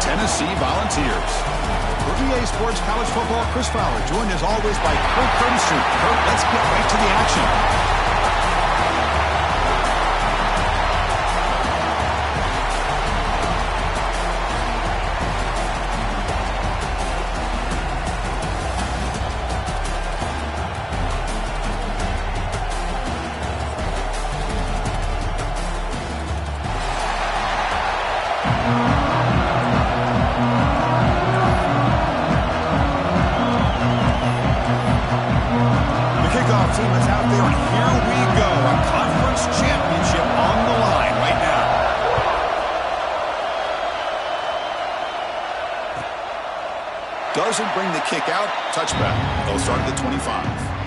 Tennessee Volunteers. For EA Sports College Football, Chris Fowler, joined as always by Kirk Herbstreit. Kirk, let's get right to the action. Team is out there, and here we go. A conference championship on the line right now. Doesn't bring the kick out. Touchback. They'll start at the 25.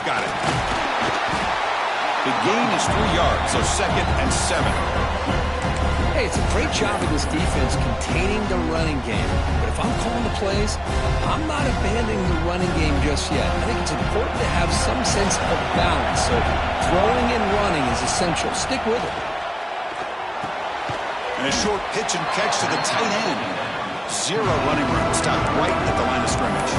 Got it. The gain is 3 yards, so 2nd and 7. Hey, it's a great job of this defense containing the running game. But if I'm calling the plays, I'm not abandoning the running game just yet. I think it's important to have some sense of balance. So throwing and running is essential. Stick with it. And a short pitch and catch to the tight end. 0 running room. Stopped right at the line of scrimmage.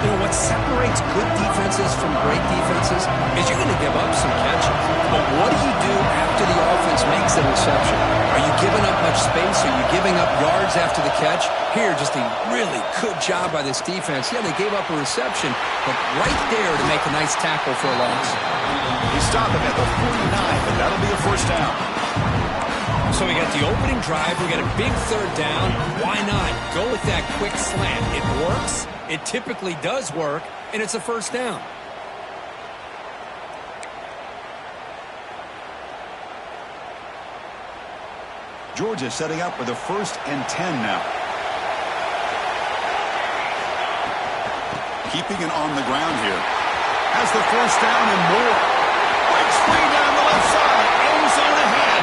You know, what separates good defenses from great defenses is you're going to give up some catches. But what do you do after the offense makes the reception? Are you giving up much space? Are you giving up yards after the catch? Here, just a really good job by this defense. Yeah, they gave up a reception, but right there to make a nice tackle for a loss. He stopped him at the 49, but that'll be a first down. So we got the opening drive. We got a big 3rd down. Why not go with that quick slant? It works. It typically does work, and it's a first down. Georgia setting up with a 1st and 10 now. Keeping it on the ground here. Has the first down and more. Breaks free down the left side. End zone ahead.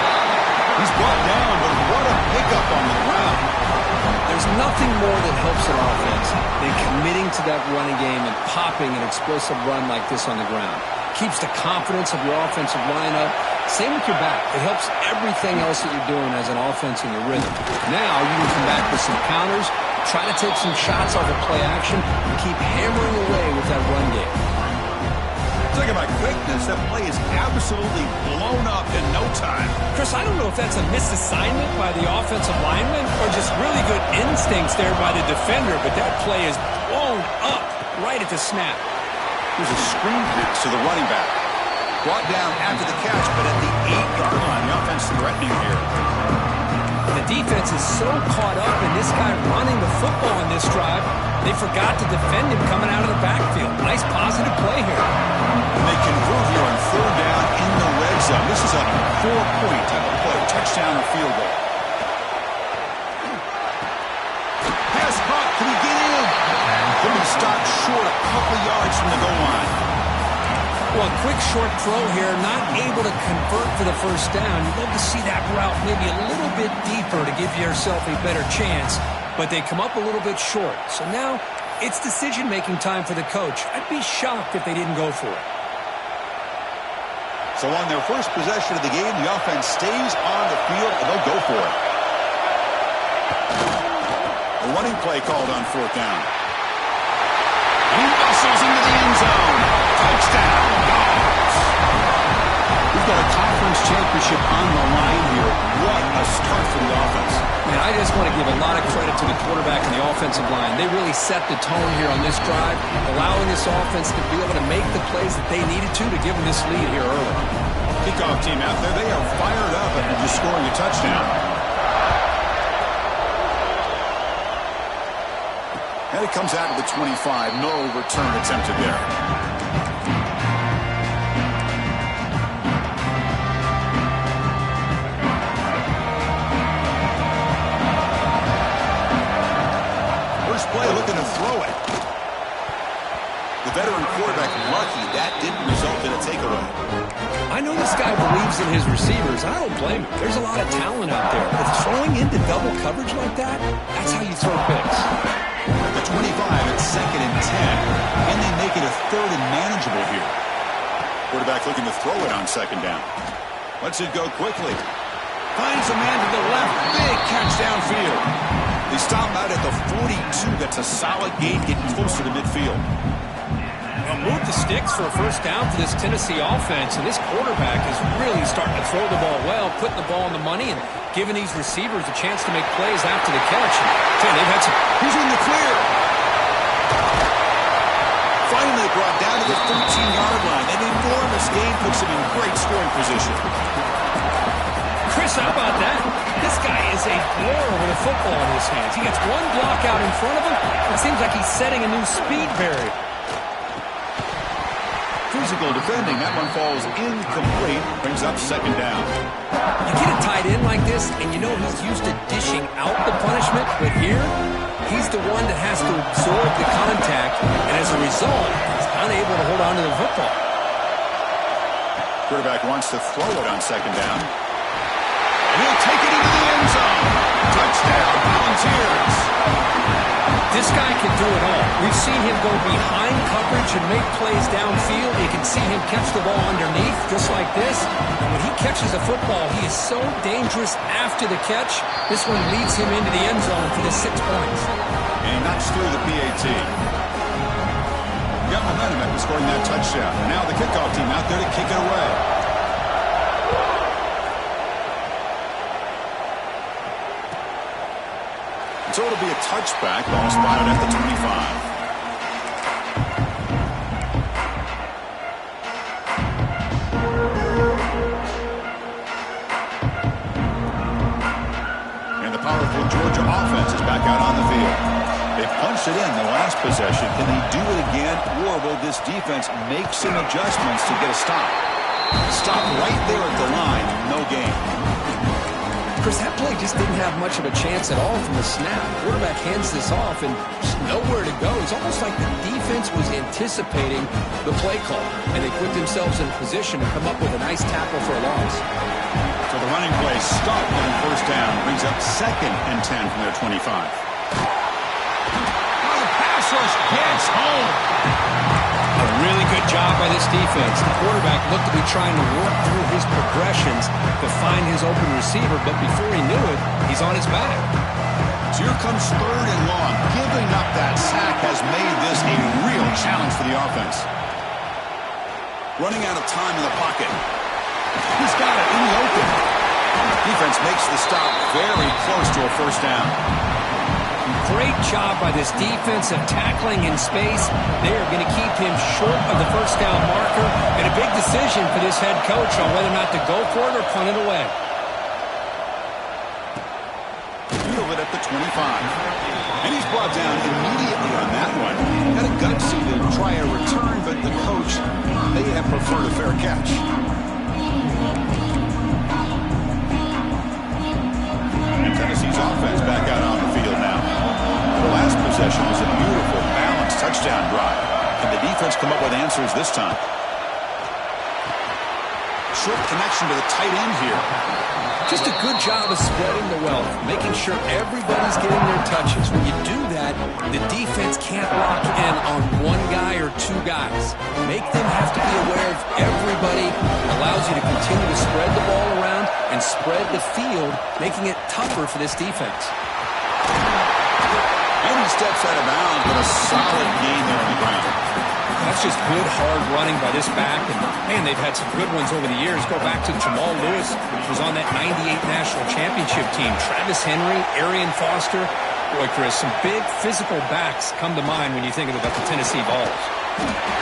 He's brought down, but what a pickup on the ground. There's nothing more that helps an offense than committing to that running game and popping an explosive run like this on the ground. Keeps the confidence of your offensive lineup. Same with your back. It helps everything else that you're doing as an offense in your rhythm. Now you can come back with some counters, try to take some shots off of play action, and keep hammering away with that run game. Talking about quickness, that play is absolutely blown up in no time. Chris, I don't know if that's a misassignment by the offensive lineman or just really good instincts there by the defender, but that play is blown up right at the snap. There's a screen pass to the running back. Brought down after the catch, but at the 8-yard line, the offense threatening here. The defense is so caught up in this guy running the football in this drive, they forgot to defend him coming out of the backfield. Nice positive play here. And they convert here on 3rd down in the red zone. This is a 4-point type of play, touchdown or field goal. Pass caught, can he get in? He'll be stopped short a couple yards from the goal line. Well, a quick short throw here, not able to convert for the first down. You'd love to see that route maybe a little bit deeper to give yourself a better chance, but they come up a little bit short. So now it's decision-making time for the coach. I'd be shocked if they didn't go for it. So on their first possession of the game, the offense stays on the field, and they'll go for it. A running play called on 4th down. He muscles into the end zone. Touchdown, Dogs. We've got a conference championship on the line here. What a start for the offense. Man, I just want to give a lot of credit to the quarterback and the offensive line. They really set the tone here on this drive, allowing this offense to be able to make the plays that they needed to give them this lead here early. Kickoff team out there, they are fired up and just scoring a touchdown. And it comes out of the 25. No return attempted there. Play looking to throw it. The veteran quarterback lucky that didn't result in a takeaway. I know this guy believes in his receivers, and I don't blame him. There's a lot of talent out there. But throwing into double coverage like that, that's how you throw picks. At the 25, it's 2nd and 10. Can they make it a 3rd and manageable here? Quarterback looking to throw it on 2nd down. Lets it go quickly. Finds a man to the left. Big catch downfield. They stop out at the 42. That's a solid gain, getting closer to midfield. Move the sticks for a 1st down for this Tennessee offense, and this quarterback is really starting to throw the ball well, putting the ball on the money, and giving these receivers a chance to make plays after the catch. They've had some. He's in the clear. Finally brought down to the 13-yard line. An enormous gain puts him in great scoring position. Chris, how about that? This guy is a blower with a football in his hands. He gets one block out in front of him. It seems like he's setting a new speed barrier. Physical defending. That one falls incomplete. Brings up 2nd down. You get a tight end like this, and you know he's used to dishing out the punishment, but here, he's the one that has to absorb the contact, and as a result, he's unable to hold on to the football. Quarterback wants to throw it on 2nd down. And he'll take it into the end zone. Touchdown, Volunteers. This guy can do it all. We've seen him go behind coverage and make plays downfield. You can see him catch the ball underneath, just like this. And when he catches the football, he is so dangerous after the catch. This one leads him into the end zone for the 6 points. And he knocks through the PAT. Got momentum after scoring that touchdown. And now the kickoff team out there to kick it away. So it'll be a touchback. Ball spotted at the 25. And the powerful Georgia offense is back out on the field. They punched it in the last possession. Can they do it again, or will this defense make some adjustments to get a stop? Stop right there at the line. No gain. Chris, that play just didn't have much of a chance at all from the snap. Quarterback hands this off and just nowhere to go. It's almost like the defense was anticipating the play call, and they put themselves in a position to come up with a nice tackle for a loss. So the running play stopped on 1st down. Brings up 2nd and 10 from their 25. Oh, the pass rush gets home. A really good job by this defense. The quarterback looked to be trying to work through his progressions to find his open receiver, but before he knew it, he's on his back. So here comes 3rd and long. Giving up that sack has made this a real challenge for the offense. Running out of time in the pocket. He's got it in the open. Defense makes the stop very close to a 1st down. Great job by this defense of tackling in space. They are going to keep him short of the 1st down marker. And a big decision for this head coach on whether or not to go for it or punt it away. Field it at the 25. And he's brought down immediately on that one. Had a gutsy to try a return, but the coach may have preferred a fair catch. And Tennessee's offense back out on the field now. The last possession was a beautiful, balanced touchdown drive. Can the defense come up with answers this time? Short connection to the tight end here. Just a good job of spreading the wealth, making sure everybody's getting their touches. When you do that, the defense can't lock in on one guy or two guys. Make them have to be aware of everybody. It allows you to continue to spread the ball around and spread the field, making it tougher for this defense. And he steps out of bounds, but a solid gain there on the ground. That's just good, hard running by this back. And, man, they've had some good ones over the years. Go back to Jamal Lewis, who was on that 98 National Championship team. Travis Henry, Arian Foster. Boy, Chris, some big physical backs come to mind when you think about the Tennessee Vols.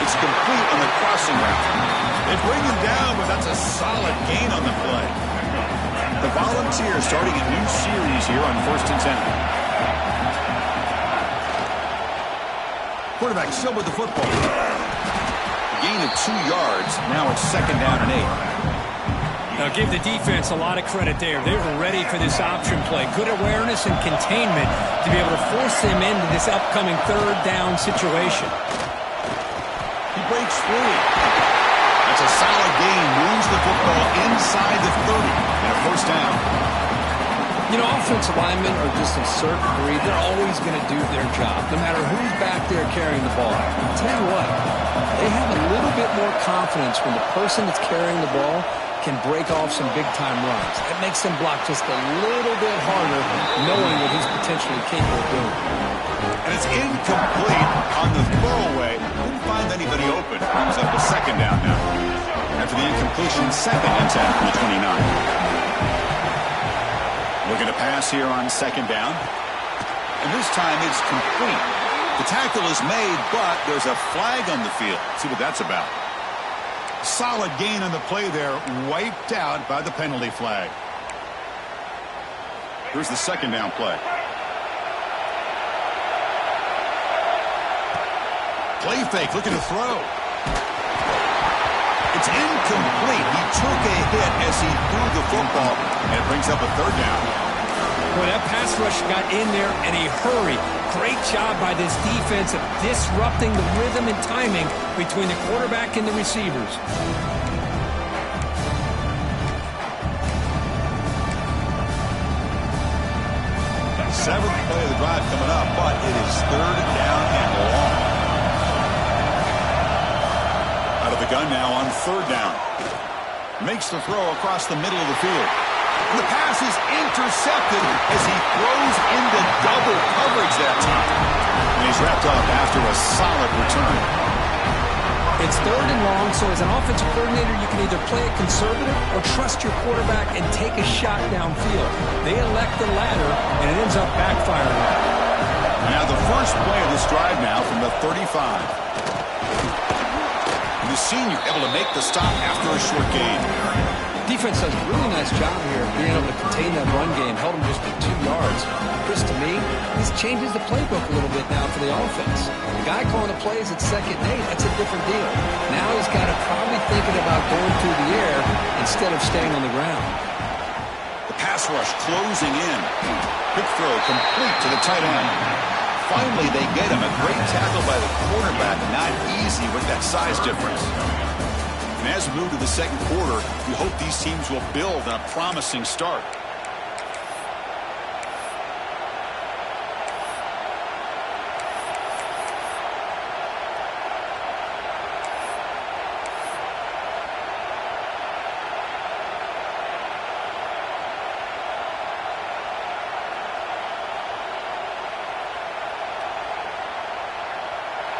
It's complete on the crossing route. They bring him down, but that's a solid gain on the play. The Volunteers starting a new series here on 1st and 10. Quarterback still with the football. A gain of 2 yards. Now it's 2nd down and 8. Now give the defense a lot of credit there. They were ready for this option play. Good awareness and containment to be able to force them into this upcoming 3rd down situation. He breaks free. A That's a solid gain. Moves the football inside the 30 and a first down. You know, offensive linemen are just a certain breed. They're always going to do their job, no matter who's back there carrying the ball. I'll tell you what, they have a little bit more confidence when the person that's carrying the ball can break off some big-time runs. That makes them block just a little bit harder, knowing what he's potentially capable of doing. And it's incomplete on the throwaway. Couldn't find anybody open. Brings up a second down now. After the incompletion, 2nd and 10 from the 29. Looking to pass here on 2nd down. And this time it's complete. The tackle is made, but there's a flag on the field. Let's see what that's about. Solid gain on the play there, wiped out by the penalty flag. Here's the 2nd down play. Play fake, looking to throw. It's incomplete. He took a hit as he threw the football, and it brings up a 3rd down. Boy, that pass rush got in there in a hurry. Great job by this defense of disrupting the rhythm and timing between the quarterback and the receivers. 7th play of the drive coming up, but it is 3rd down and long. Out of the gun now on 3rd down. Makes the throw across the middle of the field. The pass is intercepted as he throws into double coverage that time. And he's wrapped up after a solid return. It's 3rd and long, so as an offensive coordinator, you can either play it conservative or trust your quarterback and take a shot downfield. They elect the latter, and it ends up backfiring. Now the first play of this drive now from the 35. And the senior able to make the stop after a short gain. Defense does a really nice job here of being able to contain that run game, held him just to 2 yards. Chris, to me, this changes the playbook a little bit now for the offense. The guy calling the plays at 2nd and 8, that's a different deal. Now he's got to probably thinking about going through the air instead of staying on the ground. The pass rush closing in. Quick throw complete to the tight end. Finally, they get him. A great tackle by the quarterback. Not easy with that size difference. And as we move to the 2nd quarter, we hope these teams will build on a promising start.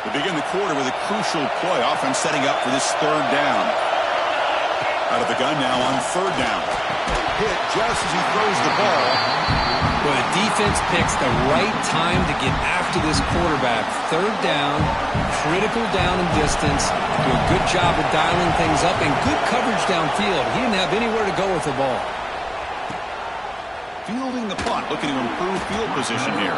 We begin the quarter with a crucial play. Offense setting up for this 3rd down. Out of the gun now on 3rd down. Hit just as he throws the ball. Well, the defense picks the right time to get after this quarterback. 3rd down, critical down and distance. Do a good job of dialing things up and good coverage downfield. He didn't have anywhere to go with the ball. Fielding the punt, looking to improve field position here.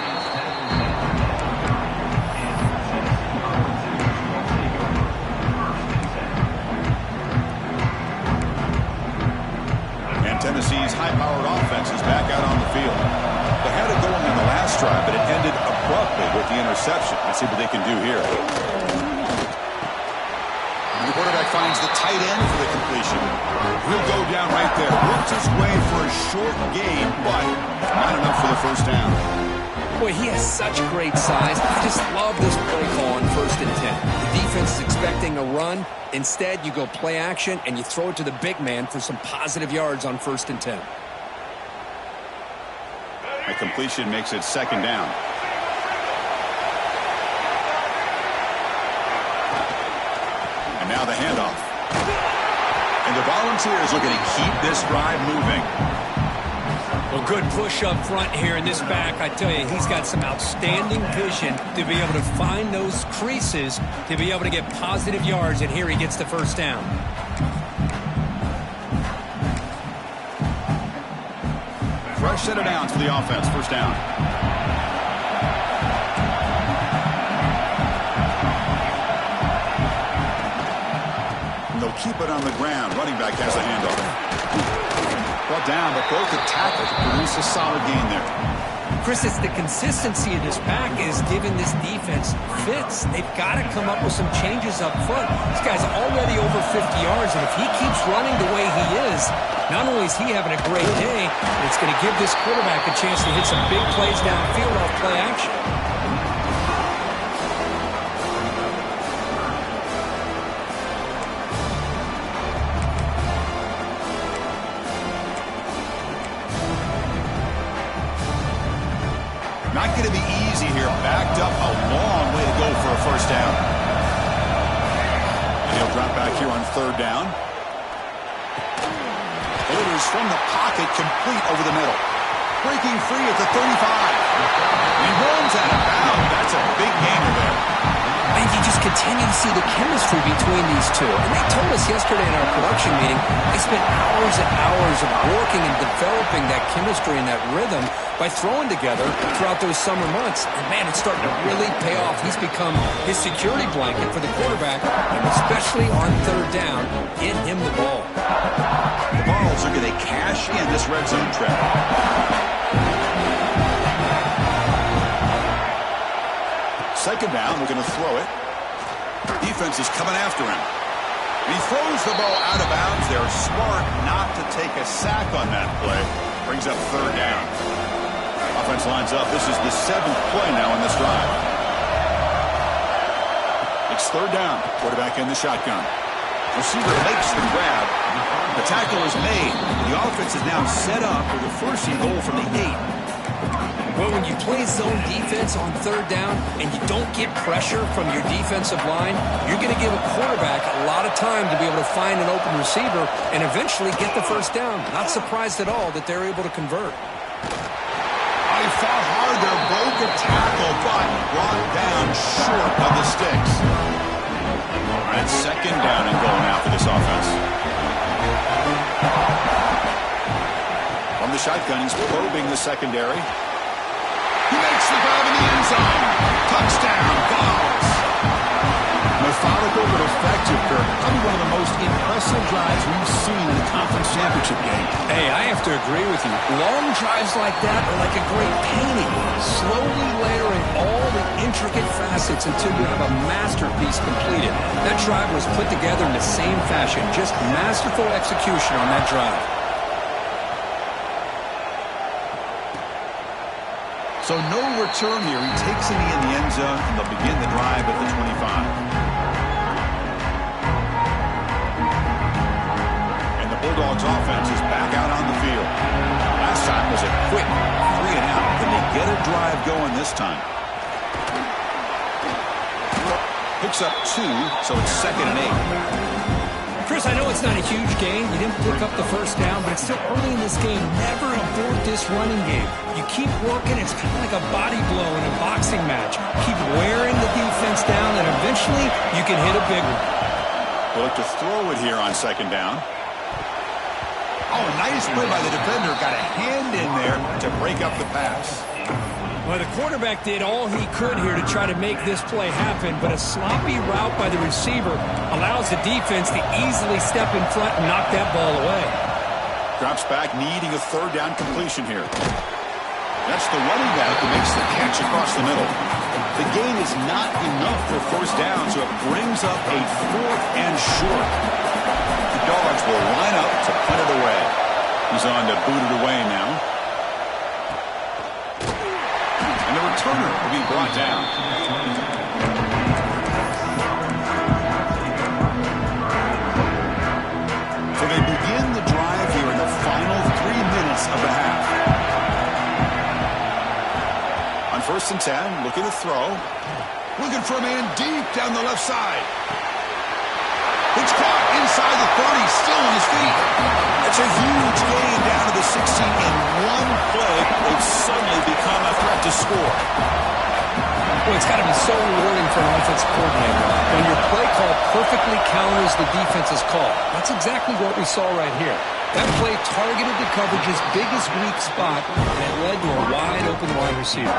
Tennessee's high-powered offense is back out on the field. They had it going in the last drive, but it ended abruptly with the interception. Let's see what they can do here. The quarterback finds the tight end for the completion. He'll go down right there. Works his way for a short gain, but not enough for the first down. Boy, he has such great size. I just love this play call on 1st and 10. The defense is expecting a run. Instead, you go play action, and you throw it to the big man for some positive yards on 1st and 10. A completion makes it 2nd down. And now the handoff. And the Volunteers looking to keep this drive moving. Well, good push up front here in this back. I tell you, he's got some outstanding vision to be able to find those creases, to be able to get positive yards, and here he gets the 1st down. Fresh set of downs for the offense. 1st down. And they'll keep it on the ground. Running back has a handoff. Brought down, but broke the tackle to produce a solid gain there. Chris, it's the consistency of this pack is giving this defense fits. They've got to come up with some changes up front. This guy's already over 50 yards, and if he keeps running the way he is, not only is he having a great day, it's going to give this quarterback a chance to hit some big plays downfield off play action. Not going to be easy here. Backed up a long way to go for a first down. And he'll drop back here on third down. It is from the pocket, complete over the middle. Breaking free at the 35. He runs out of bounds. That's a big gainer there. And you just continue to see the chemistry between these two. And they told us yesterday in our production meeting, they spent hours and hours of working and developing that chemistry and that rhythm by throwing together throughout those summer months. And, man, it's starting to really pay off. He's become his security blanket for the quarterback, and especially on third down, get him the ball. The Vols are going to cash in this red zone trap. Second down, we're going to throw it. Defense is coming after him. He throws the ball out of bounds. They're smart not to take a sack on that play. Brings up third down. Offense lines up. This is the 7th play now in this drive. It's third down. Quarterback in the shotgun. Receiver makes the grab. The tackle is made. The offense is now set up for the first and goal from the 8. Well, when you play zone defense on third down and you don't get pressure from your defensive line, you're going to give a quarterback a lot of time to be able to find an open receiver and eventually get the first down. Not surprised at all that they're able to convert. He fought hard there, broke a tackle, but brought down short of the sticks. All right, second down and goal now for this offense. From the shotgun, he's probing the secondary. He makes the grab in the end zone. Touchdown, Vols. Methodical but effective, Kirk. Probably one of the most impressive drives we've seen in the conference championship game. Hey, I have to agree with you. Long drives like that are like a great painting. Slowly layering all the intricate facets until you have a masterpiece completed. That drive was put together in the same fashion. Just masterful execution on that drive. So no return here. He takes it in the end zone, and they'll begin the drive at the 25. And the Bulldogs offense is back out on the field. Last time was a quick 3 and out. Can they get a drive going this time? Picks up 2, so it's 2nd and 8. Chris, I know it's not a huge game. You didn't pick up the first down, but it's still early in this game. Never abort this running game. You keep working. It's kind of like a body blow in a boxing match. Keep wearing the defense down, and eventually you can hit a big one. They'll look to throw it here on second down. Oh, nice play by the defender. Got a hand in there to break up the pass. Well, the quarterback did all he could here to try to make this play happen, but a sloppy route by the receiver allows the defense to easily step in front and knock that ball away. Drops back, needing a third down completion here. That's the running back who makes the catch across the middle. The gain is not enough for first down, so it brings up a 4th and short. The Dogs will line up to punt it away. He's on to boot it away now. And the returner will be brought down. So they begin the drive here in the final 3 minutes of the half. On 1st and 10, looking to throw. Looking for a man deep down the left side. It's caught inside the 30, still on his feet. That's a huge gain down to the 16 in one play. They've suddenly become a threat to score. Well, it's got to be so rewarding for an offensive coordinator when your play call perfectly counters the defense's call. That's exactly what we saw right here. That play targeted the coverage's biggest weak spot, and it led to a wide-open wide receiver.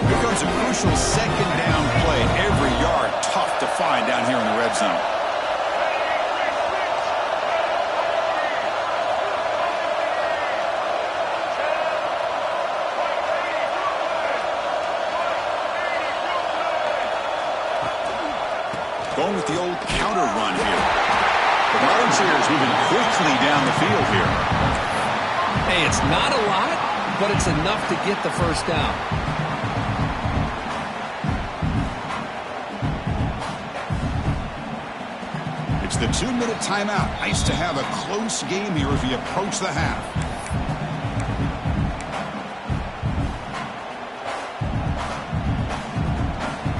Here comes a crucial second down play. Every yard tough to find down here in the red zone. Going with the old counter run here. The Volunteers moving quickly down the field here. Hey, it's not a lot, but it's enough to get the first down. It's the 2-minute timeout. Nice to have a close game here as we approach the half.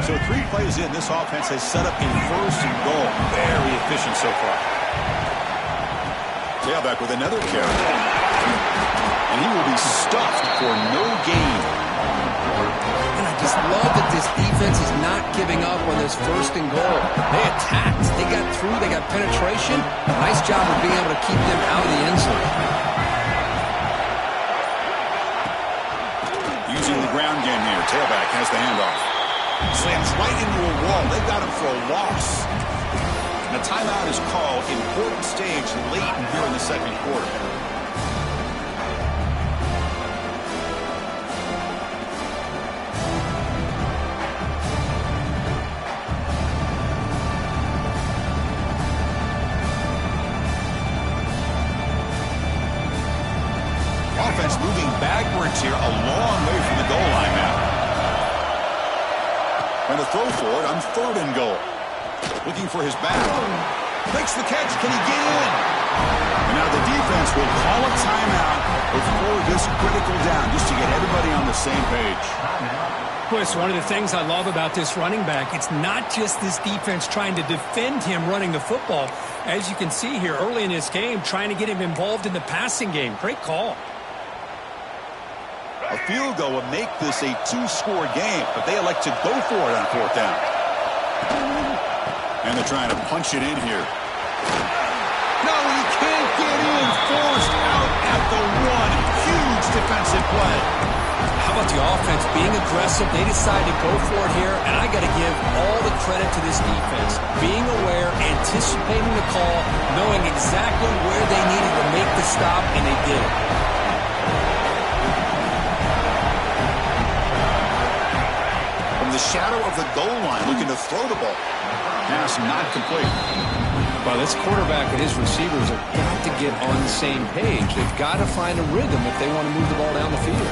So 3 plays in, this offense has set up a first and goal. Very efficient so far. Tailback with another carry. And he will be stuffed for no gain. And I just love that this defense is not giving up on this first and goal. They attacked. They got through. They got penetration. Nice job of being able to keep them out of the end zone. Using the ground game here. Tailback has the handoff. Slams right into a wall. They got him for a loss. And a timeout is called. Important stage late here in the second quarter. Offense moving backwards here, a long way from the goal line now. And a throw for it on 3rd and goal. Looking for his back. Makes the catch. Can he get in? And now the defense will call a timeout before this critical down, just to get everybody on the same page. Boy, it's one of the things I love about this running back. It's not just this defense trying to defend him running the football. As you can see here early in this game, trying to get him involved in the passing game. Great call. A field goal would make this a 2-score game, but they elect to go for it on 4th down. And they're trying to punch it in here. No, he can't get in. Forced out at the 1. Huge defensive play. How about the offense being aggressive? They decide to go for it here, and I got to give all the credit to this defense. Being aware, anticipating the call, knowing exactly where they needed to make the stop, and they did it. The shadow of the goal line, looking to throw the ball. Pass not complete. Well, this quarterback and his receivers have got to get on the same page. They've got to find a rhythm if they want to move the ball down the field.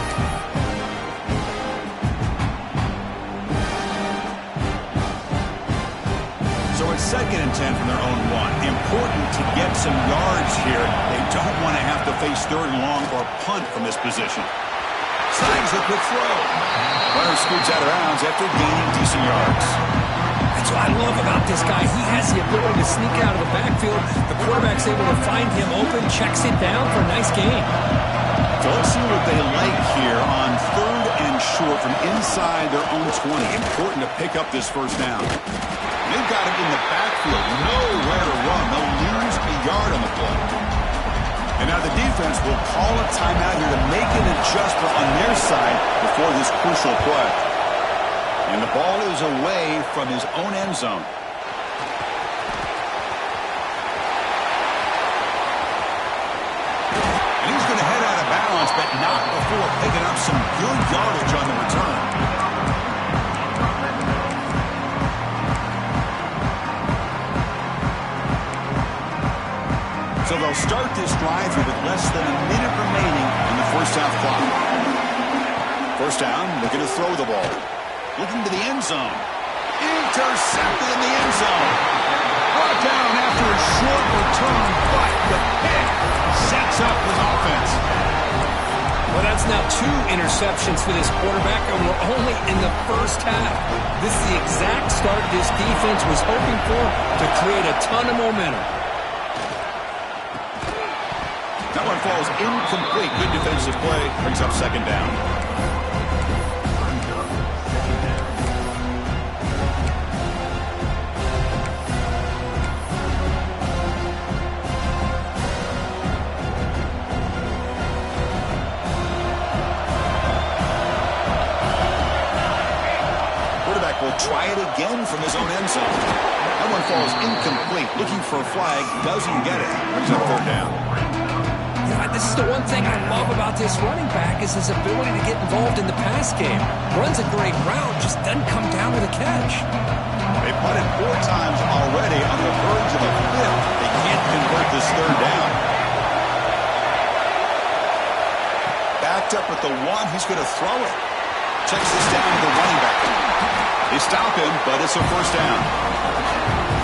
So it's 2nd and 10 from their own 1. Important to get some yards here. They don't want to have to face 3rd and long or punt from this position. Slides a quick throw. Runner scoots out of bounds after gaining decent yards. That's what I love about this guy. He has the ability to sneak out of the backfield. The quarterback's able to find him open, checks it down for a nice gain. So let's see what they like here on 3rd and short from inside their own 20. Important to pick up this first down. They've got him in the backfield. Nowhere to run. They'll lose a yard on the play. And now the defense will call a timeout here to make an adjustment on their side before this crucial play. And the ball is away from his own end zone. And he's going to head out of bounds, but not before picking up some good yardage on the return. So they'll start this drive here with less than a minute remaining in the first half clock. First down, looking to throw the ball. Looking to the end zone. Intercepted in the end zone. Brought down after a short return, but the pick sets up his offense. Well, that's now 2 interceptions for this quarterback, and we're only in the first half. This is the exact start this defense was hoping for to create a ton of momentum. That one falls incomplete. Good defensive play. Brings up 2nd down. Quarterback will try it again from his own end zone. That one falls incomplete. Looking for a flag. Doesn't get it. Brings up 3rd down. This is the one thing I love about this running back is his ability to get involved in the pass game. Runs a great route, just doesn't come down with a catch. They punted 4 times already on the verge of a 5th. They can't convert this 3rd down. Backed up at the 1, he's going to throw it. Checks this down to the running back. They stop him, but it's a 1st down.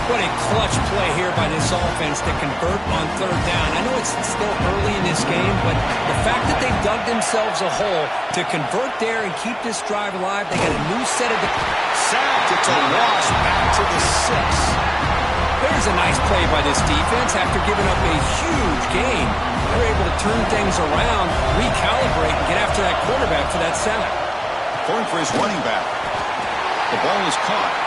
What a clutch play here by this offense to convert on 3rd down. I know it's still early in this game, but the fact that they dug themselves a hole to convert there and keep this drive alive, they got a new set of... Sacked, it's a loss back to the 6. There's a nice play by this defense after giving up a huge gain. They're able to turn things around, recalibrate, and get after that quarterback for that sack. Point for his running back. The ball is caught.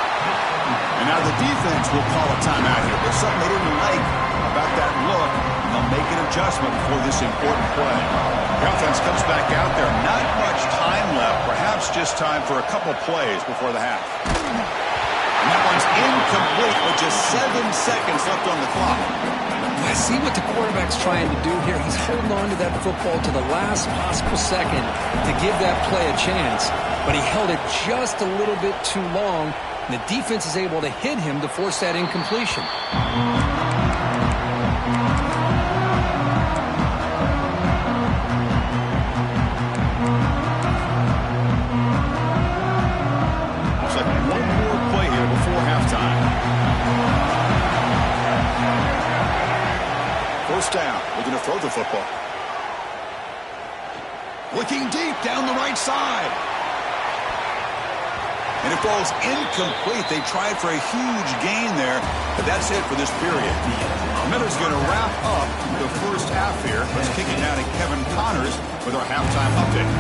And now the defense will call a timeout here. There's something they didn't like about that look, and they'll make an adjustment for this important play. The offense comes back out there. Not much time left. Perhaps just time for a couple plays before the half. And that one's incomplete with just 7 seconds left on the clock. I see what the quarterback's trying to do here. He's holding on to that football to the last possible second to give that play a chance. But he held it just a little bit too long. And the defense is able to hit him to force that incompletion. Looks like one more play here before halftime. 1st down. We're going to throw the football. Looking deep down the right side. And it falls incomplete. They tried for a huge gain there, but that's it for this period. Miller's going to wrap up the 1st half here. Let's kick it down to Kevin Connors with our halftime update.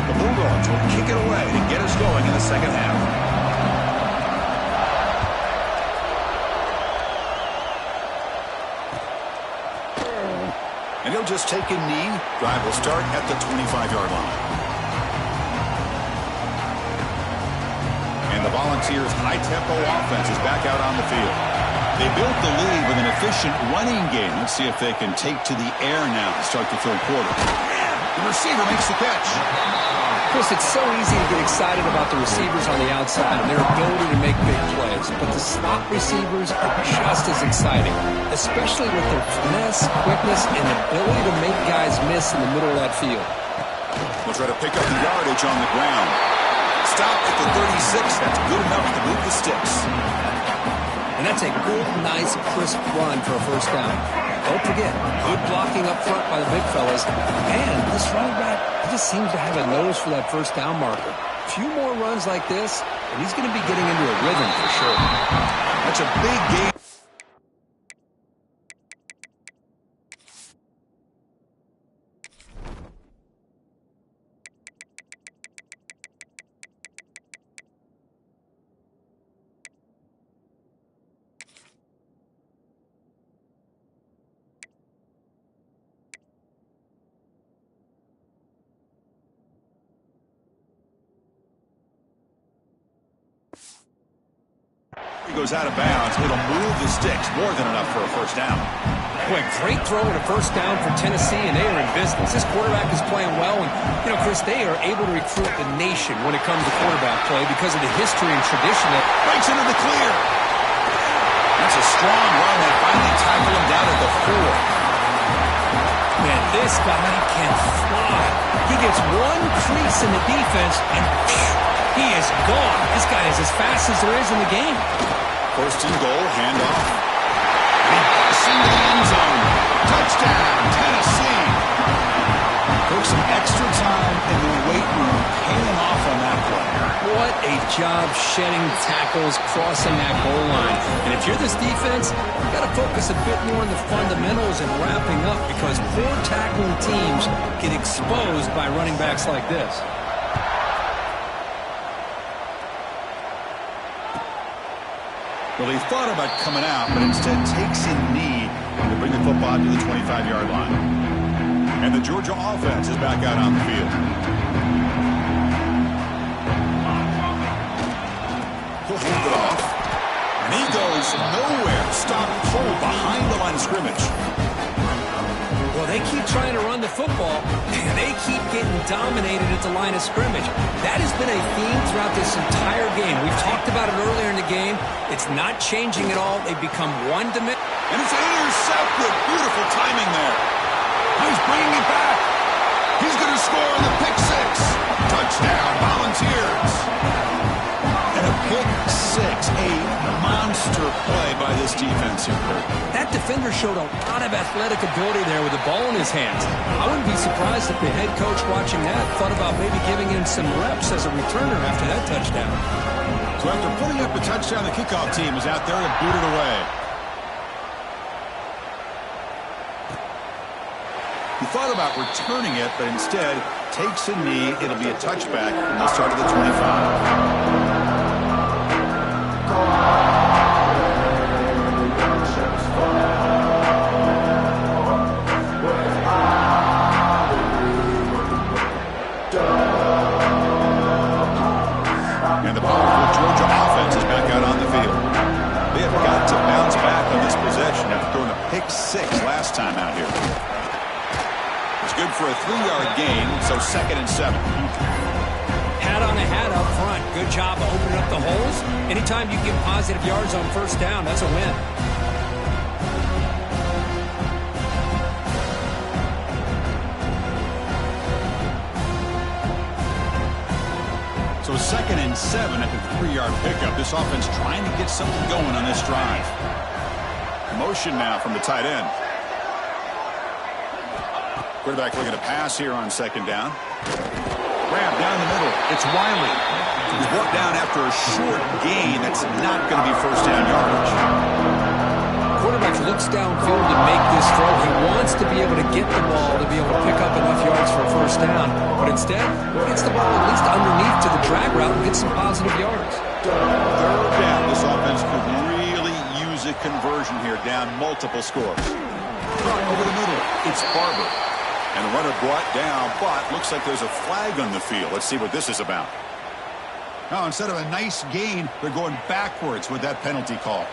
The Bulldogs will kick it away to get us going in the 2nd half. And he'll just take a knee. Drive will start at the 25-yard line. And the Volunteers' high-tempo offense is back out on the field. They built the lead with an efficient running game. Let's see if they can take to the air now to start the 3rd quarter. The receiver makes the catch. Chris, it's so easy to get excited about the receivers on the outside and their ability to make big plays. But the slot receivers are just as exciting, especially with their finesse, quickness, and ability to make guys miss in the middle of that field. We'll try to pick up the yardage on the ground. Stop at the 36. That's good enough to move the sticks. And that's a good, nice, crisp run for a 1st down. Don't forget, good blocking up front by the big fellas. And this running back, he just seems to have a nose for that 1st down marker. A few more runs like this, and he's going to be getting into a rhythm for sure. That's a big game. He goes out of bounds. It'll move the sticks. More than enough for a 1st down. Boy, great throw and a 1st down for Tennessee, and they are in business. This quarterback is playing well, and, Chris, they are able to recruit the nation when it comes to quarterback play because of the history and tradition that breaks into the clear. That's a strong run. They finally tackle him down at the 4. Man, this guy can fly. He gets one crease in the defense, and he is gone. This guy is as fast as there is in the game. 1st and goal, handoff. He busts into the end zone. Touchdown, Tennessee. Took some extra time in the weight room paying off on that play. What a job shedding tackles, crossing that goal line. And if you're this defense, you've got to focus a bit more on the fundamentals and wrapping up because poor tackling teams get exposed by running backs like this. Well, he thought about coming out, but instead takes a knee to bring the football to the 25-yard line. And the Georgia offense is back out on the field. He'll hand it off. And he goes nowhere. Stop cold behind the line of scrimmage. Well, they keep trying to run the football, and they keep getting dominated at the line of scrimmage. That has been a theme throughout this entire game. We've talked about it earlier in the game. It's not changing at all. They've become one-dimensional. And it's intercepted. Beautiful timing there. He's bringing it back. He's going to score on the pick six. Touchdown, Volunteers. And a pick six, a monster play by this defense here. That defender showed a lot of athletic ability there with the ball in his hands. I wouldn't be surprised if the head coach watching that thought about maybe giving him some reps as a returner after that touchdown. So after putting up a touchdown, the kickoff team is out there to boot it away. He thought about returning it, but instead takes a knee. It'll be a touchback from the start of the 25. And the powerful Georgia offense is back out on the field. They have got to bounce back on this possession after throwing a pick six last time out here. It's good for a 3-yard gain, so 2nd and 7. Hat on a hat up front. Good job of opening up the holes. Anytime you get positive yards on first down, that's a win. So 2nd and 7 at the 3-yard pickup. This offense trying to get something going on this drive. Motion now from the tight end. Quarterback looking to pass here on 2nd down. Grab down the middle. It's Wiley. He's brought down after a short gain. That's not going to be first down yardage. Quarterback looks downfield to make this throw. He wants to be able to get the ball to be able to pick up enough yards for a first down. But instead, he gets the ball at least underneath to the drag route and gets some positive yards. 3rd down. This offense could really use a conversion here, down multiple scores. Over the middle, it's Barber. And a runner brought down, but looks like there's a flag on the field. Let's see what this is about. Now, instead of a nice gain, they're going backwards with that penalty call.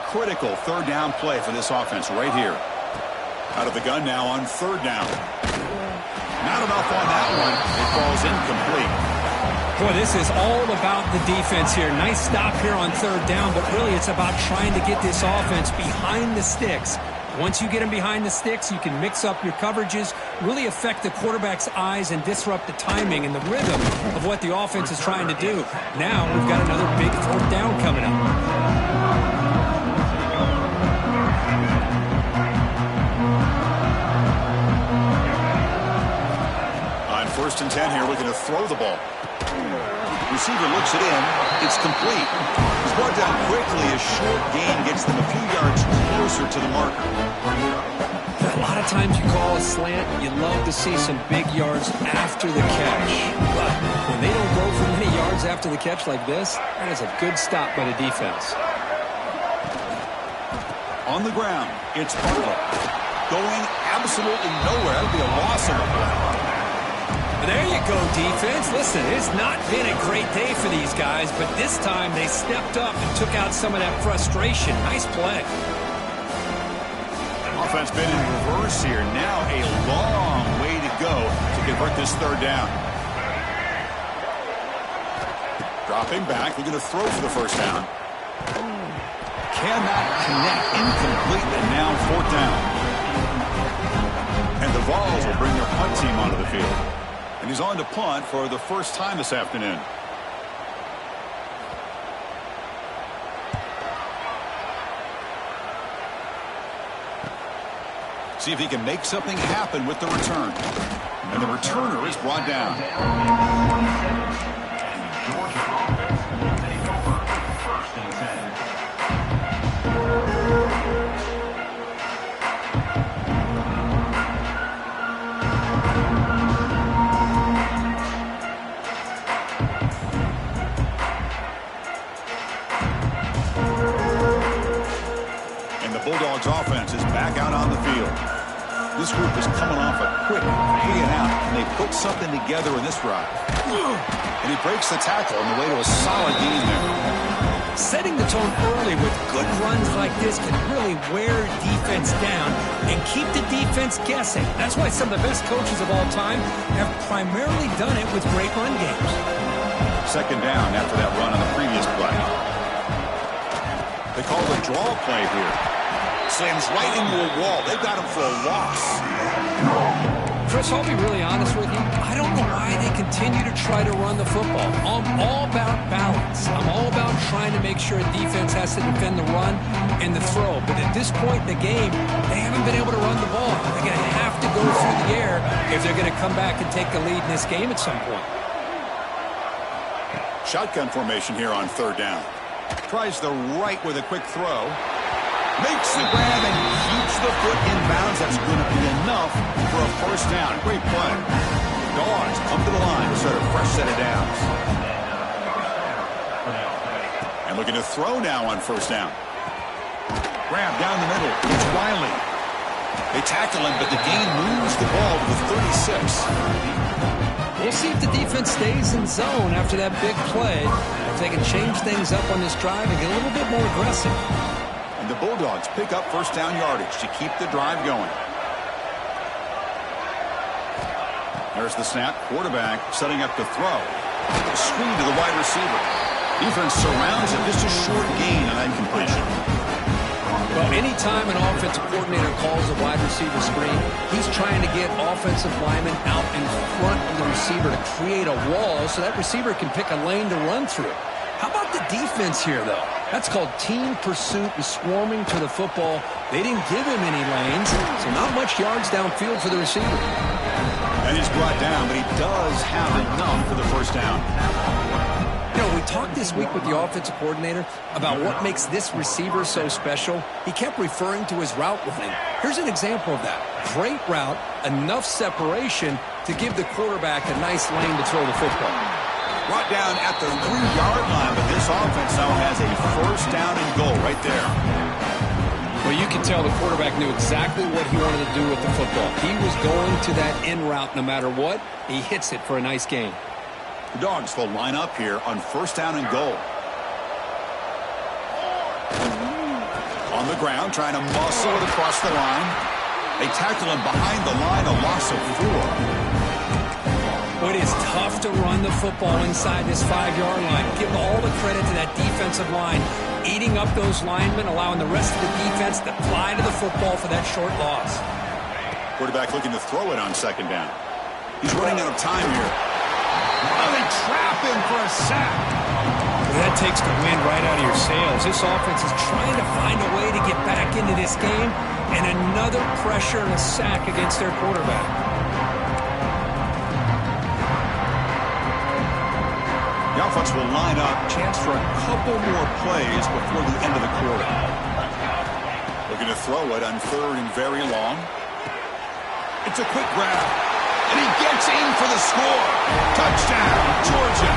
Critical 3rd down play for this offense right here. Out of the gun now on 3rd down. Not enough on that one. It falls incomplete. Boy, this is all about the defense here. Nice stop here on 3rd down, but really it's about trying to get this offense behind the sticks. Once you get them behind the sticks, you can mix up your coverages, really affect the quarterback's eyes and disrupt the timing and the rhythm of what the offense is trying to do. Now we've got another big 4th down coming up. On 1st and 10 here, looking to throw the ball. Receiver looks it in. It's complete. He's brought down quickly. A short gain gets them a few yards closer to the marker. A lot of times you call a slant, you love to see some big yards after the catch. But when they don't go for many yards after the catch like this, that is a good stop by the defense. On the ground, it's Barber. Going absolutely nowhere. That'll be a loss of a play. There you go, defense. Listen, it's not been a great day for these guys, but this time they stepped up and took out some of that frustration. Nice play. Offense been in reverse here. Now a long way to go to convert this 3rd down. Dropping back, looking to throw for the first down. Cannot connect, incomplete, and now 4th down. And the Vols will bring their punt team onto the field. And he's on to punt for the first time this afternoon. See if he can make something happen with the return. And the returner is brought down. Bulldogs offense is back out on the field. This group is coming off a quick 3-and-out, and they put something together in this drive. And he breaks the tackle on the way to a solid gain there. Setting the tone early with good runs like this can really wear defense down and keep the defense guessing. That's why some of the best coaches of all time have primarily done it with great run games. Second down after that run on the previous play. They call the draw play here. Slams right into a wall. They've got him for a loss. Chris, I'll be really honest with you. I don't know why they continue to try to run the football. I'm all about balance. I'm all about trying to make sure a defense has to defend the run and the throw. But at this point in the game, they haven't been able to run the ball. They're going to have to go through the air if they're going to come back and take the lead in this game at some point. Shotgun formation here on third down. Tries the right with a quick throw. Makes the grab and keeps the foot in bounds. That's going to be enough for a first down. Great play. Dogs come to the line to start a fresh set of downs. And looking to throw now on first down. Grab down the middle. It's Wiley. They tackle him, but the gain moves the ball to the 36. We'll see if the defense stays in zone after that big play. If they can change things up on this drive and get a little bit more aggressive. And the Bulldogs pick up first down yardage to keep the drive going. There's the snap. Quarterback setting up to throw. Screen to the wide receiver. Defense surrounds him. Just a short gain on that completion. Well, anytime an offensive coordinator calls a wide receiver screen, he's trying to get offensive linemen out in front of the receiver to create a wall so that receiver can pick a lane to run through. How about the defense here, though? That's called team pursuit and swarming to the football. They didn't give him any lanes, so not much yards downfield for the receiver. And he's brought down, but he does have enough for the first down. You know, we talked this week with the offensive coordinator about what makes this receiver so special. He kept referring to his route running. Here's an example of that. Great route, enough separation to give the quarterback a nice lane to throw the football. Brought down at the 3-yard line, but this offense now has a first down and goal right there. Well, you can tell the quarterback knew exactly what he wanted to do with the football. He was going to that in route no matter what. He hits it for a nice gain. The Dogs will line up here on first down and goal. On the ground, trying to muscle it across the line. They tackle him behind the line, a loss of 4. It is tough to run the football inside this 5-yard line. Give all the credit to that defensive line, eating up those linemen, allowing the rest of the defense to fly to the football for that short loss. Quarterback looking to throw it on second down. He's running out of time here. Oh, they trap him for a sack. Well, that takes the wind right out of your sails. This offense is trying to find a way to get back into this game, and another pressure and a sack against their quarterback. The offense will line up. Chance for a couple more plays before the end of the quarter. Looking to throw it on third and very long. It's a quick grab. And he gets in for the score. Touchdown, Georgia.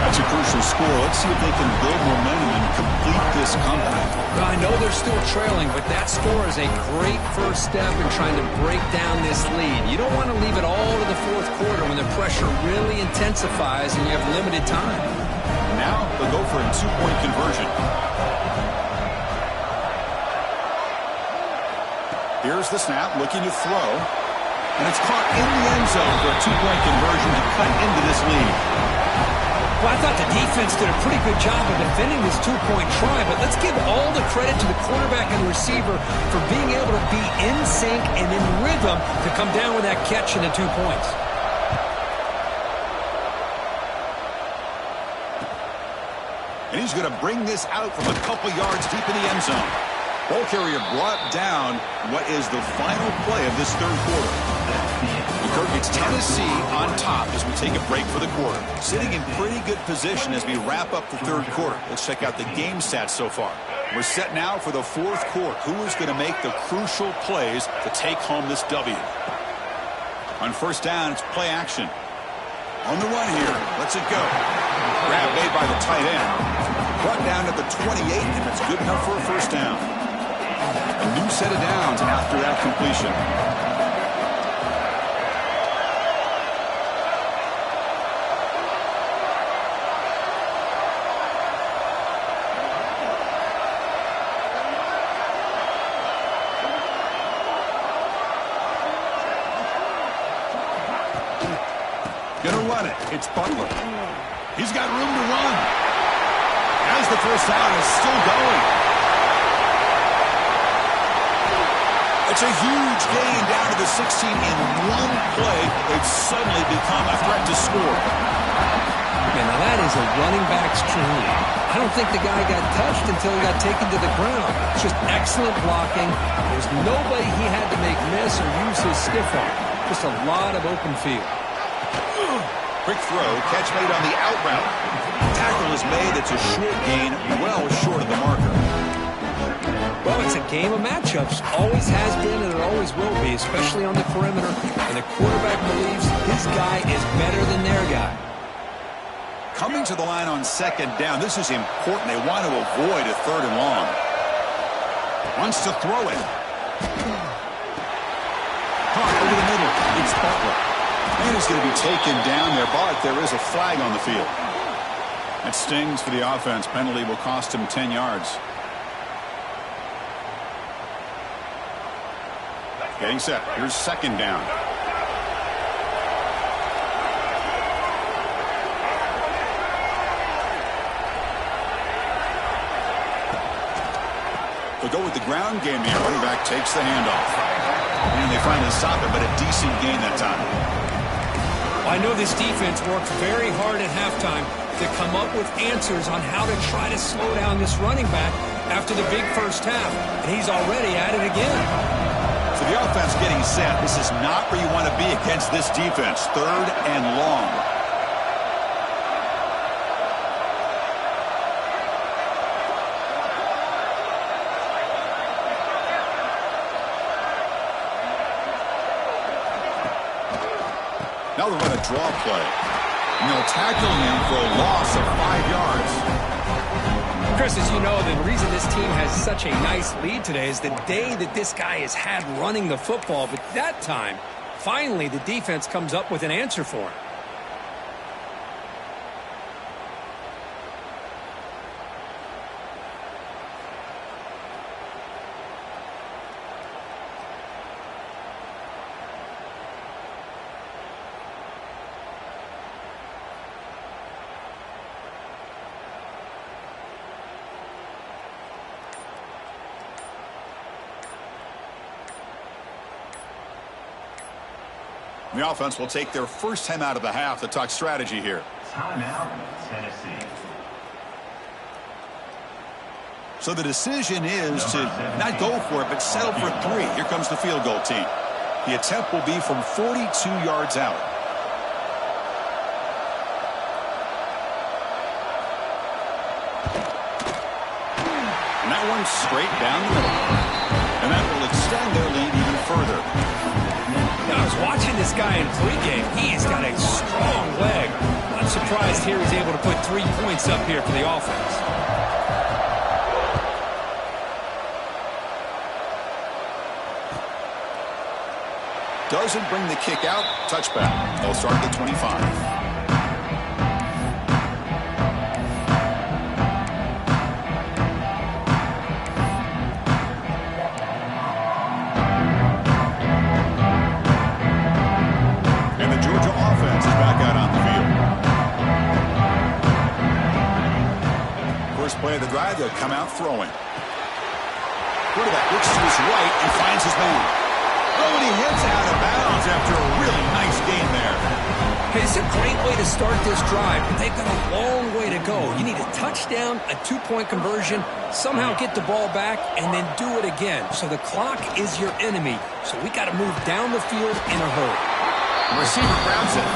That's a crucial score. Let's see if they can build momentum and complete this comeback. Well, I know they're still trailing, but that score is a great first step in trying to break down this lead. You don't want to leave it all to the fourth quarter when the pressure really intensifies and you have limited time. Now they'll go for a 2-point conversion. Here's the snap, looking to throw. And it's caught in the end zone for a 2-point conversion to cut into this lead. Well, I thought the defense did a pretty good job of defending this 2-point try, but let's give all the credit to the quarterback and the receiver for being able to be in sync and in rhythm to come down with that catch and the 2 points. And he's going to bring this out from a couple yards deep in the end zone. Ball carrier brought down what is the final play of this third quarter. Kirk, it's Tennessee on top as we take a break for the quarter. Sitting in pretty good position as we wrap up the third quarter. Let's check out the game stats so far. We're set now for the fourth quarter. Who is going to make the crucial plays to take home this W? On first down, it's play action. On the run here. Let's it go. Grab made by the tight end. Brought down at the 28, and it's good enough for a first down. A new set of downs after that completion. got it. It's Butler. He's got room to run. As the first down is still going. It's a huge gain down to the 16 in one play. They've suddenly become a threat to score. Man, now that is a running back's dream. I don't think the guy got touched until he got taken to the ground. It's just excellent blocking. There's nobody he had to make miss or use his stiff arm. Just a lot of open field. Quick throw, catch made on the out route. Tackle is made. It's a short gain, well short of the marker. Well, it's a game of matchups. Always has been and it always will be, especially on the perimeter. And the quarterback believes his guy is better than their guy. Coming to the line on second down. This is important. They want to avoid a third and long. Wants to throw it. Caught over the middle. It's Butler. And he's going to be taken down there, but there is a flag on the field. That stings for the offense. Penalty will cost him 10 yards. Getting set. Here's second down. They'll go with the ground game here. Running back takes the handoff. And they finally stop it, but a decent gain that time. I know this defense worked very hard at halftime to come up with answers on how to try to slow down this running back after the big first half. And he's already at it again. So the offense getting set. This is not where you want to be against this defense. Third and long. Now they'll run a draw play. And they'll tackle him for a loss of 5 yards. Chris, as you know, the reason this team has such a nice lead today is the day that this guy has had running the football. But that time, finally, the defense comes up with an answer for him. The offense will take their first time out of the half to talk strategy here. Timeout, Tennessee. So the decision is to not go for it, but settle for 3. Here comes the field goal team. The attempt will be from 42 yards out. And that one's straight down the middle. And that will extend their lead even further. I was watching this guy in pregame. He's got a strong leg. I'm surprised here he's able to put 3 points up here for the offense. Doesn't bring the kick out. Touchback. They'll start at the 25. Play of the drive, they'll come out throwing. Quarterback looks to his right and finds his man. Oh, and he hits out of bounds after a really nice game there. Hey, it's a great way to start this drive, but they've got a long way to go. You need a touchdown, a 2-point conversion, somehow get the ball back, and then do it again. So the clock is your enemy. So we got to move down the field in a hurry. The receiver grabs it.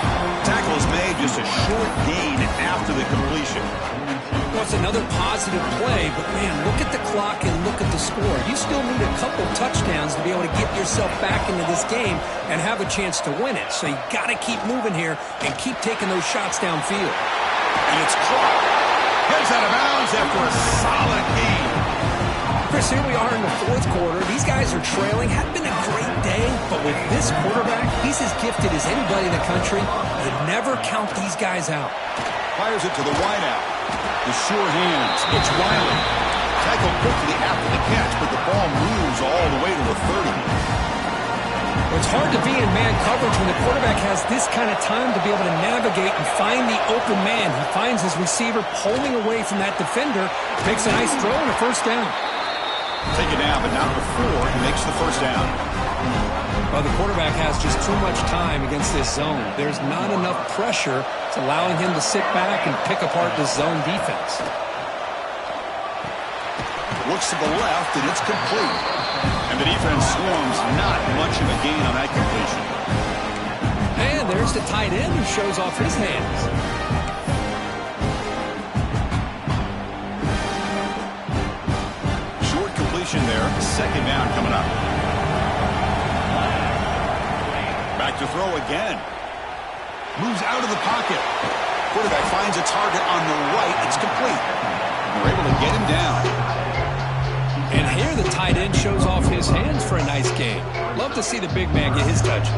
Tackle is made, just a short gain after the completion. Well, it's another positive play, but man, look at the clock and look at the score. You still need a couple touchdowns to be able to get yourself back into this game and have a chance to win it. So you got to keep moving here and keep taking those shots downfield. And it's caught. Gets out of bounds after a solid gain. Chris, here we are in the 4th quarter. These guys are trailing. Hadn't been a great day, but with this quarterback, he's as gifted as anybody in the country. You never count these guys out. Fires it to the wideout. The sure hands. It's Riley. Tackled quickly after the catch, but the ball moves all the way to the 30. Well, it's hard to be in man coverage when the quarterback has this kind of time to be able to navigate and find the open man. He finds his receiver pulling away from that defender, makes a nice throw and a first down. Take it down, but not before he makes the first down. Well, the quarterback has just too much time against this zone. There's not enough pressure. It's allowing him to sit back and pick apart this zone defense. Looks to the left, and it's complete. And the defense swarms not much of a gain on that completion. And there's the tight end who shows off his hands. Short completion there. Second down coming up. Back to throw again. Moves out of the pocket. Quarterback finds a target on the right. It's complete. We're able to get him down. And here the tight end shows off his hands for a nice game. Love to see the big man get his touches.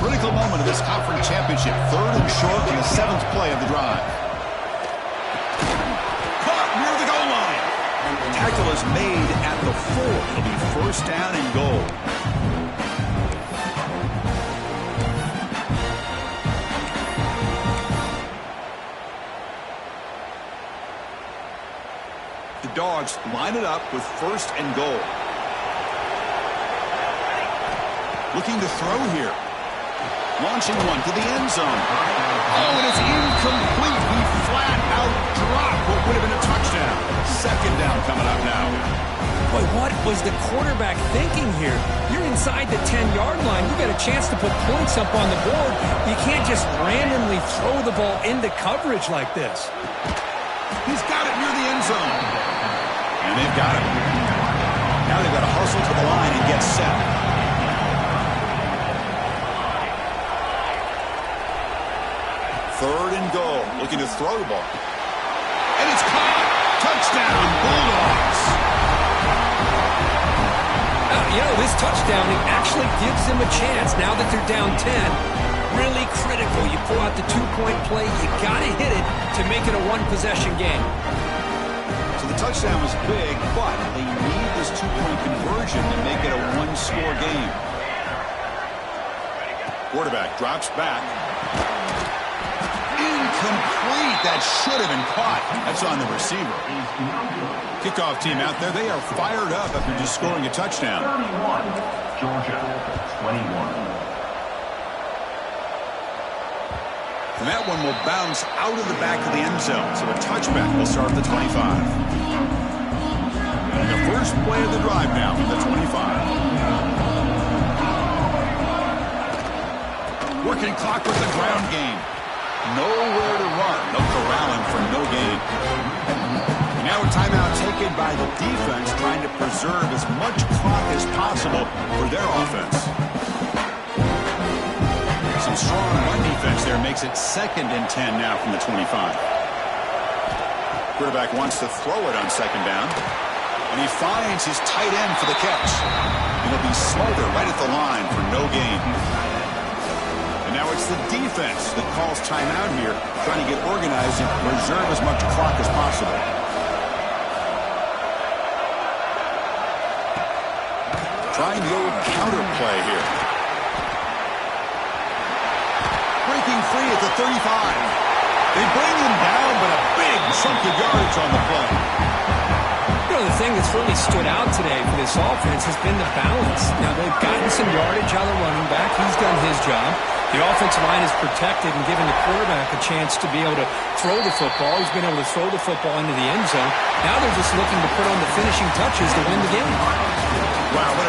Critical moment of this conference championship. Third and short in the 7th play of the drive. Caught near the goal line. Tackle is made at the 4. It'll be first down and goal. The Dogs line it up with first and goal. Looking to throw here. Launching one to the end zone. Oh, and it's incomplete. He flat out dropped what would have been a touchdown. Second down coming up now. Boy, what was the quarterback thinking here? You're inside the 10-yard line. You got a chance to put points up on the board. You can't just randomly throw the ball into coverage like this. He's got it near the end zone. And they've got him. Now they've got to hustle to the line and get set. Third and goal. Looking to throw the ball. And it's caught. Touchdown, Bulldogs. You know, this touchdown, it actually gives them a chance now that they're down 10. Really critical. You pull out the two-point play. You got to hit it to make it a one-possession game. So the touchdown was big, but they need this two-point conversion to make it a one-score game. Quarterback drops back. Incomplete. That should have been caught. That's on the receiver. Kickoff team out there. They are fired up after just scoring a touchdown. 31, Georgia, 21. And that one will bounce out of the back of the end zone. So a touchback will start at the 25. And the first play of the drive now from the 25. Working clock with the ground game. Nowhere to run. No corralling for no gain. And now a timeout taken by the defense, trying to preserve as much clock as possible for their offense. Some strong run defense there makes it 2nd and 10 now from the 25. Quarterback wants to throw it on second down. And he finds his tight end for the catch. It'll be Smolder right at the line for no gain. And now it's the defense that calls timeout here, trying to get organized and preserve as much clock as possible. Trying the old counter play here. Breaking free at the 35. They bring him down, but a big chunk of yardage on the play. You know, the thing that's really stood out today for this offense has been the balance. Now, they've gotten some yardage out of the running back. He's done his job. The offensive line is protected and giving the quarterback a chance to be able to throw the football. He's been able to throw the football into the end zone. Now they're just looking to put on the finishing touches to win the game. Wow, what a